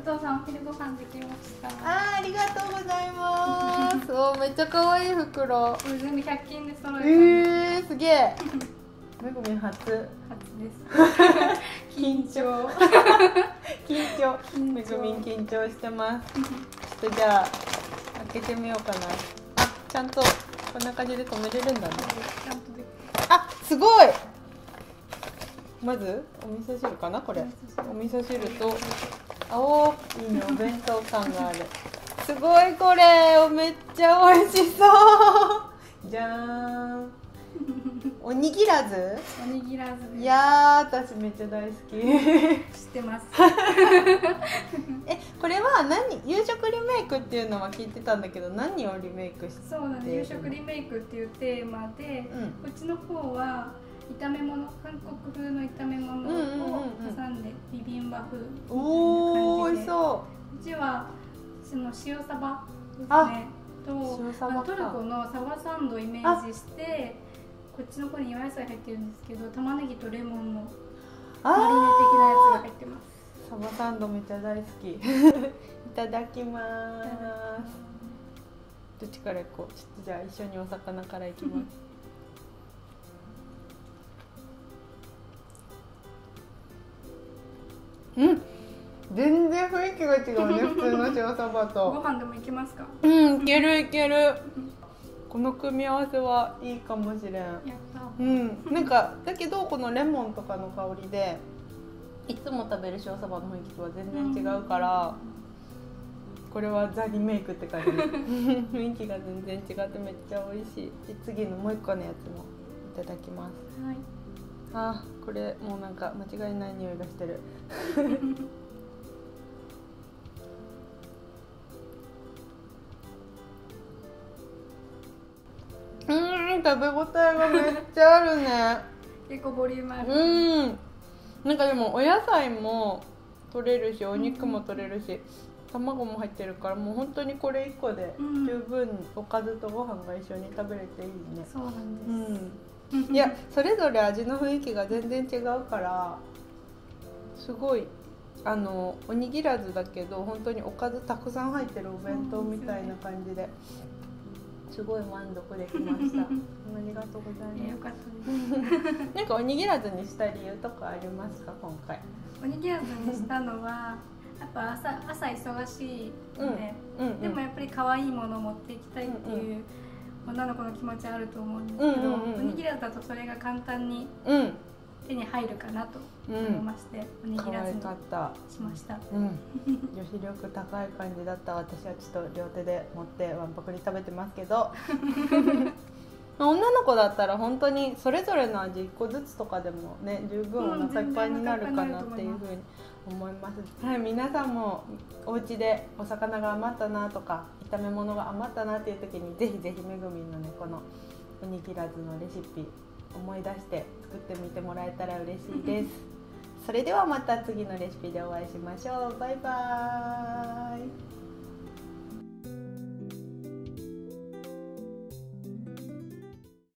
佐藤さん、お昼ご飯できました。ありがとうございます。おめっちゃ可愛い袋。これ全部100均で揃えた。すげえ。めぐみん初です。緊張。めぐみん緊張してます。ちょっとじゃあ開けてみようかな。あ、ちゃんとこんな感じで止めれるんだね。ちゃんとできる。あ、すごい。まずお味噌汁かなこれ。お味噌汁と、おー、いいね、お弁当感がある。すごいこれ、めっちゃ美味しそう。じゃーん。おにぎらず？おにぎらずです。いやー、私めっちゃ大好き。知ってます。これは夕食リメイクっていうのは聞いてたんだけど、何をリメイクして？そうなんです。夕食リメイクっていうテーマで、こっちの方は炒め物、韓国風の炒め物を挟んでビビンバ風みたいな感じで。おー、美味しそう。うちはその塩サバですね。とトルコのサバサンドをイメージして、こっちの方にお野菜入ってるんですけど、玉ねぎとレモンのマリネ的なやつが入ってます。サバサンドめっちゃ大好き。いただきます。どっちから行こう。ちょっとじゃあ一緒にお魚からいきます。うん、全然雰囲気が違うね。普通の塩サバと。ご飯でもいけますか？いけるいける。この組み合わせはいいかもしれん。やった。なんかだけどこのレモンとかの香りでいつも食べる塩サバの雰囲気とは全然違うから、これはザ・リメイクって感じ。雰囲気が全然違ってめっちゃ美味しい。で次のもう一個のやつもいただきます。はい。あ、これもうなんか間違いない匂いがしてる。食べ応えがめっちゃあるね。結構ボリュームある。なんかでもお野菜も取れるし、お肉も取れるし、卵も入ってるから、もう本当にこれ1個で十分おかずとご飯が一緒に食べれていいね。そうなんです。いや、それぞれ味の雰囲気が全然違うからすごい、おにぎらずだけど本当におかずたくさん入ってるお弁当みたいな感じですごい満足できました。ありがとうございます。よかったです。なんかおにぎらずにした理由とかありますか今回？おにぎらずにしたのはやっぱ朝忙しいので、でもやっぱり可愛いものを持っていきたいっていう女の子の気持ちあると思うんですけど、おにぎらずだとそれが簡単に手に入るかなと思いまして、おにぎらずにしました。女子力高い感じだった私はちょっと両手で持ってわんぱくに食べてますけど女の子だったら本当にそれぞれの味1個ずつとかでもね十分お腹いっぱいになるかなっていうふうに思います。はい、皆さんもお家でお魚が余ったなとか炒め物が余ったなっていう時にぜひぜひめぐみんのねこのおにぎらずのレシピ思い出して作ってみてもらえたら嬉しいです。それではまた次のレシピでお会いしましょう。バイバーイ。